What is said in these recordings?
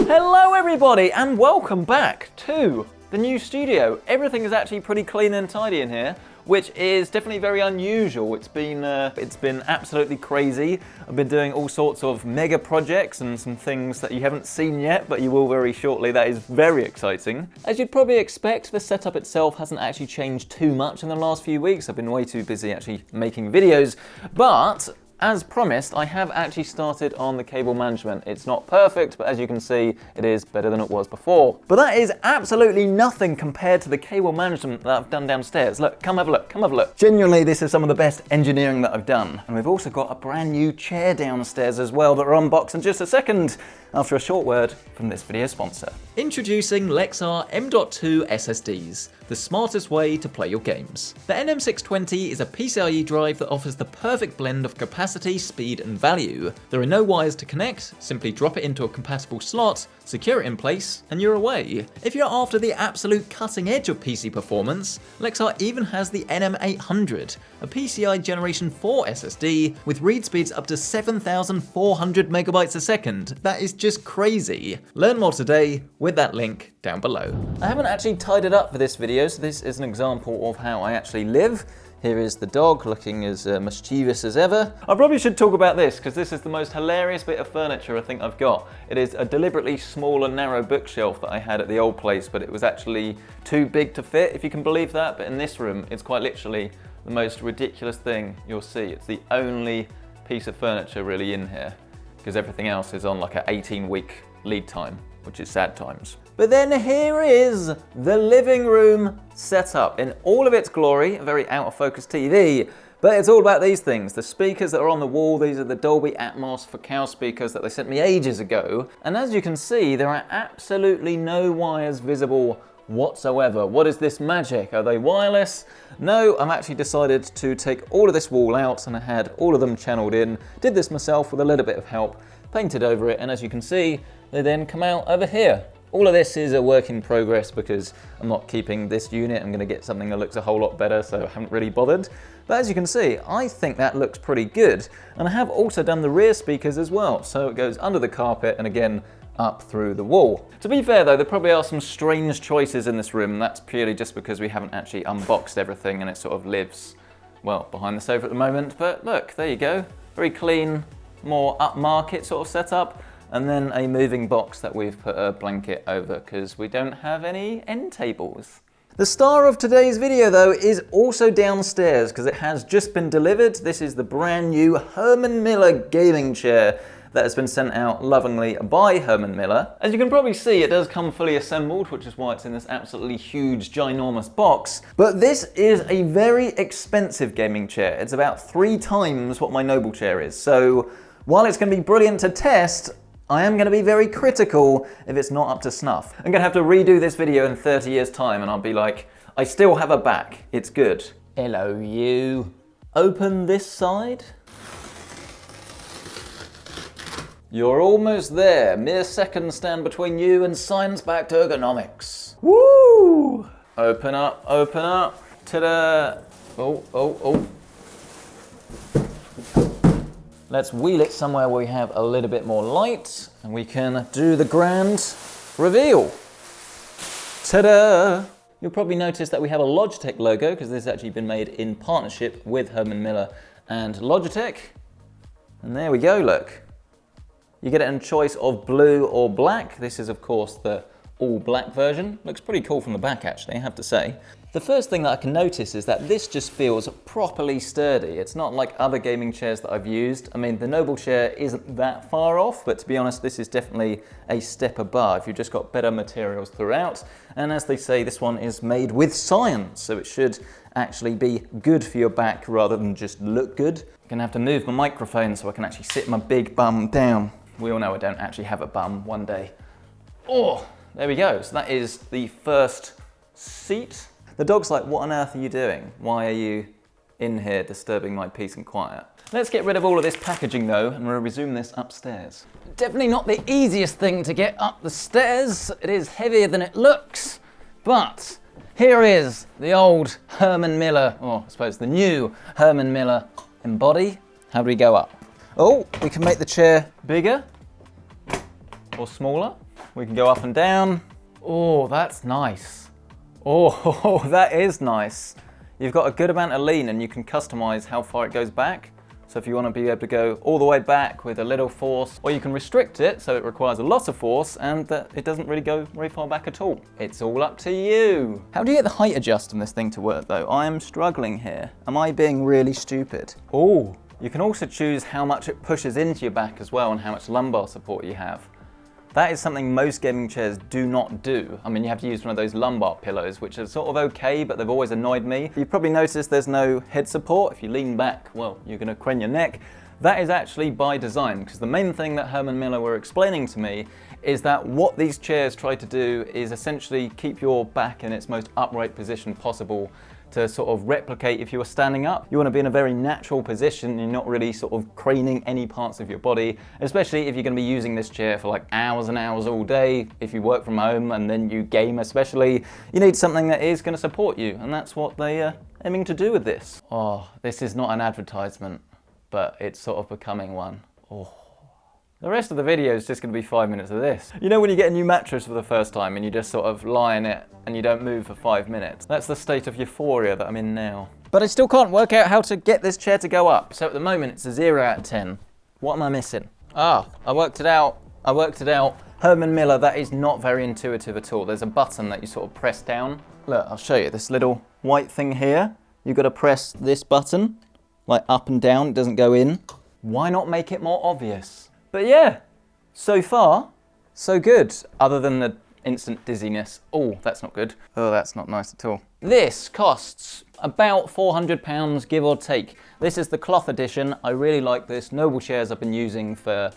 Hello everybody and welcome back to the new studio. Everything is actually pretty clean and tidy in here, which is definitely very unusual. It's been absolutely crazy. I've been doing all sorts of mega projects and some things that you haven't seen yet, but you will very shortly. That is very exciting. As you'd probably expect, the setup itself hasn't actually changed too much in the last few weeks. I've been way too busy actually making videos, but as promised, I have actually started on the cable management. It's not perfect, but as you can see, it is better than it was before. But that is absolutely nothing compared to the cable management that I've done downstairs. Look, come have a look, come have a look. Genuinely, this is some of the best engineering that I've done. And we've also got a brand new chair downstairs as well that I'll unbox in just a second, after a short word from this video sponsor. Introducing Lexar M.2 SSDs, the smartest way to play your games. The NM620 is a PCIe drive that offers the perfect blend of capacity, speed, and value. There are no wires to connect, simply drop it into a compatible slot, secure it in place, and you're away. If you're after the absolute cutting edge of PC performance, Lexar even has the NM800, a PCI Generation 4 SSD with read speeds up to 7,400 megabytes a second. That is just crazy. Learn more today with that link down below. I haven't actually tied it up for this video, so this is an example of how I actually live. Here is the dog looking as mischievous as ever. I probably should talk about this because this is the most hilarious bit of furniture I think I've got. It is a deliberately small and narrow bookshelf that I had at the old place, but it was actually too big to fit, if you can believe that. But in this room, it's quite literally the most ridiculous thing you'll see. It's the only piece of furniture really in here because everything else is on like an 18-week lead time, which is sad times. But then here is the living room setup in all of its glory, a very out of focus TV, but it's all about these things. The speakers that are on the wall, these are the Dolby Atmos for cow speakers that they sent me ages ago. And as you can see, there are absolutely no wires visible whatsoever. What is this magic? Are they wireless? No, I've actually decided to take all of this wall out and I had all of them channeled in. Did this myself with a little bit of help, painted over it, and as you can see, they then come out over here. All of this is a work in progress because I'm not keeping this unit. I'm gonna get something that looks a whole lot better, so I haven't really bothered. But as you can see, I think that looks pretty good. And I have also done the rear speakers as well. So it goes under the carpet and again, up through the wall. To be fair though, there probably are some strange choices in this room. And that's purely just because we haven't actually unboxed everything and it sort of lives, well, behind the sofa at the moment. But look, there you go. Very clean, more upmarket sort of setup. And then a moving box that we've put a blanket over because we don't have any end tables. The star of today's video though is also downstairs because it has just been delivered. This is the brand new Herman Miller gaming chair that has been sent out lovingly by Herman Miller. As you can probably see, it does come fully assembled, which is why it's in this absolutely huge, ginormous box. But this is a very expensive gaming chair. It's about 3 times what my Noblechairs is. So while it's going to be brilliant to test, I am going to be very critical if it's not up to snuff. I'm going to have to redo this video in 30 years time and I'll be like, I still have a back, it's good. Hello you. Open this side. You're almost there. Mere seconds stand between you and science-backed ergonomics. Woo! Open up, ta-da. Oh. Let's wheel it somewhere where we have a little bit more light and we can do the grand reveal. Ta-da! You'll probably notice that we have a Logitech logo because this has actually been made in partnership with Herman Miller and Logitech. And there we go, look. You get it in choice of blue or black. This is of course the all black version. Looks pretty cool from the back actually, I have to say. The first thing that I can notice is that this just feels properly sturdy. It's not like other gaming chairs that I've used. I mean, the Noblechairs isn't that far off, but to be honest, this is definitely a step above. You've just got better materials throughout. And as they say, this one is made with science, so it should actually be good for your back rather than just look good. I'm gonna have to move my microphone so I can actually sit my big bum down. We all know I don't actually have a bum one day. Oh, there we go. So that is the first seat. The dog's like, what on earth are you doing? Why are you in here disturbing my peace and quiet? Let's get rid of all of this packaging though, and we'll resume this upstairs. Definitely not the easiest thing to get up the stairs. It is heavier than it looks, but here is the old Herman Miller, or I suppose the new Herman Miller Embody. How do we go up? Oh, we can make the chair bigger or smaller. We can go up and down. Oh, that's nice. Oh, that is nice. You've got a good amount of lean and you can customize how far it goes back. So if you want to be able to go all the way back with a little force, or you can restrict it so it requires a lot of force and that it doesn't really go very far back at all. It's all up to you. How do you get the height adjust on this thing to work though? I am struggling here. Am I being really stupid? Oh, you can also choose how much it pushes into your back as well and how much lumbar support you have. That is something most gaming chairs do not do. I mean, you have to use one of those lumbar pillows, which are sort of okay, but they've always annoyed me. You've probably noticed there's no head support. If you lean back, well, you're gonna crane your neck. That is actually by design, because the main thing that Herman Miller were explaining to me is that what these chairs try to do is essentially keep your back in its most upright position possible to sort of replicate if you were standing up. You want to be in a very natural position. You're not really sort of craning any parts of your body, especially if you're going to be using this chair for like hours and hours all day. If you work from home and then you game especially, you need something that is going to support you, and that's what they're aiming to do with this. Oh, this is not an advertisement, but it's sort of becoming one. Oh. The rest of the video is just going to be 5 minutes of this. You know when you get a new mattress for the first time and you just sort of lie in it and you don't move for 5 minutes? That's the state of euphoria that I'm in now. But I still can't work out how to get this chair to go up. So at the moment it's a 0 out of 10. What am I missing? Ah, I worked it out. Herman Miller, that is not very intuitive at all. There's a button that you sort of press down. Look, I'll show you this little white thing here. You've got to press this button, like up and down, it doesn't go in. Why not make it more obvious? But yeah, so far, so good, other than the instant dizziness. Oh, that's not good. Oh, that's not nice at all. This costs about £400, give or take. This is the cloth edition. I really like this. Noblechairs I've been using for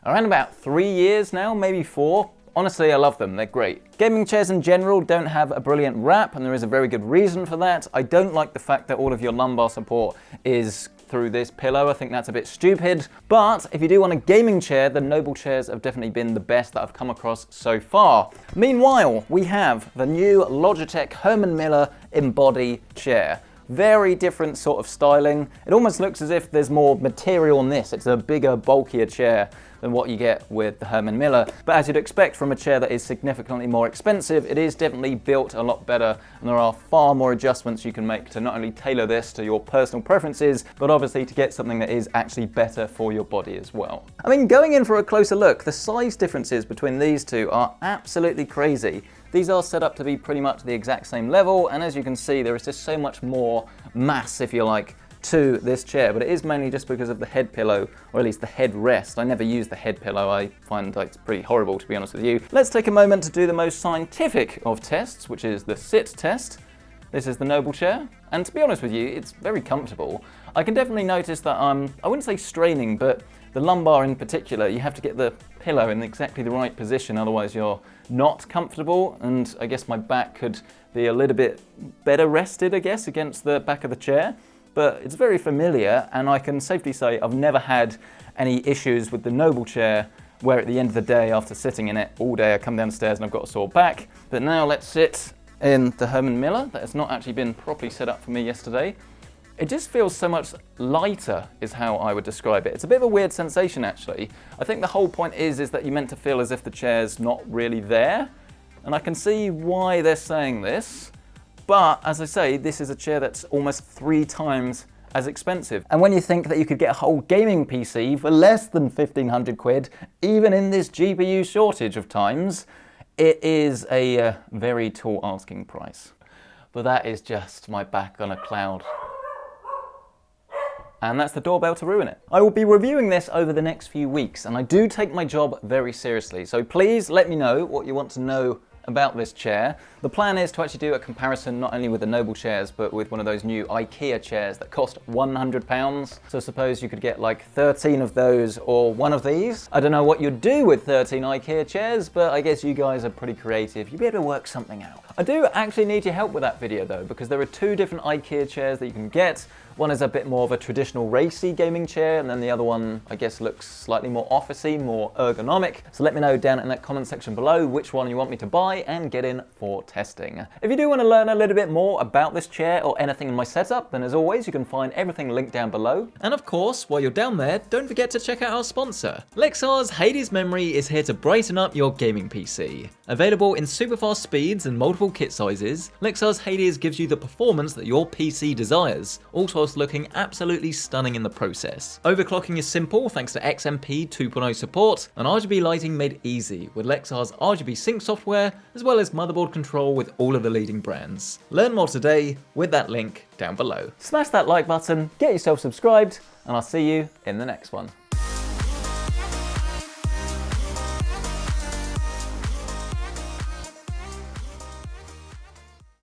around about 3 years now, maybe 4. Honestly, I love them, they're great. Gaming chairs in general don't have a brilliant wrap, and there is a very good reason for that. I don't like the fact that all of your lumbar support is through this pillow. I think that's a bit stupid. But if you do want a gaming chair, the Noblechairs have definitely been the best that I've come across so far. Meanwhile, we have the new Logitech Herman Miller Embody chair. Very different sort of styling. It almost looks as if there's more material in this. It's a bigger, bulkier chair than what you get with the Herman Miller. But as you'd expect from a chair that is significantly more expensive, it is definitely built a lot better, and there are far more adjustments you can make to not only tailor this to your personal preferences, but obviously to get something that is actually better for your body as well. I mean, going in for a closer look, the size differences between these two are absolutely crazy. These are set up to be pretty much the exact same level, and as you can see, there is just so much more mass, if you like, to this chair, but it is mainly just because of the head pillow, or at least the head rest. I never use the head pillow. I find like it's pretty horrible, to be honest with you. Let's take a moment to do the most scientific of tests, which is the sit test. This is the Noblechair, and to be honest with you, it's very comfortable. I can definitely notice that I wouldn't say straining, but the lumbar in particular, you have to get the pillow in exactly the right position, otherwise you're not comfortable, and I guess my back could be a little bit better rested, I guess, against the back of the chair. But it's very familiar, and I can safely say I've never had any issues with the Noblechair where at the end of the day, after sitting in it all day, I come downstairs and I've got a sore back. But now let's sit in the Herman Miller that has not actually been properly set up for me yesterday. It just feels so much lighter is how I would describe it. It's a bit of a weird sensation actually. I think the whole point is that you're meant to feel as if the chair's not really there. And I can see why they're saying this. But as I say, this is a chair that's almost 3 times as expensive. And when you think that you could get a whole gaming PC for less than 1,500 quid, even in this GPU shortage of times, it is a very tall asking price. But that is just my back on a cloud. And that's the doorbell to ruin it. I will be reviewing this over the next few weeks, and I do take my job very seriously. So please let me know what you want to know about this chair. The plan is to actually do a comparison not only with the Noblechairs, but with one of those new IKEA chairs that cost £100. So suppose you could get like 13 of those or one of these. I don't know what you'd do with 13 IKEA chairs, but I guess you guys are pretty creative. You'd be able to work something out. I do actually need your help with that video though, because there are 2 different IKEA chairs that you can get. One is a bit more of a traditional racy gaming chair, and then the other one, I guess, looks slightly more officey, more ergonomic. So let me know down in that comment section below which one you want me to buy and get in for testing. If you do want to learn a little bit more about this chair or anything in my setup, then as always, you can find everything linked down below. And of course, while you're down there, don't forget to check out our sponsor. Lexar's Hades memory is here to brighten up your gaming PC. Available in super fast speeds and multiple kit sizes, Lexar's Hades gives you the performance that your PC desires, all whilst looking absolutely stunning in the process. Overclocking is simple thanks to XMP 2.0 support, and RGB lighting made easy with Lexar's RGB sync software, as well as motherboard control with all of the leading brands. Learn more today with that link down below. Smash that like button, get yourself subscribed, and I'll see you in the next one.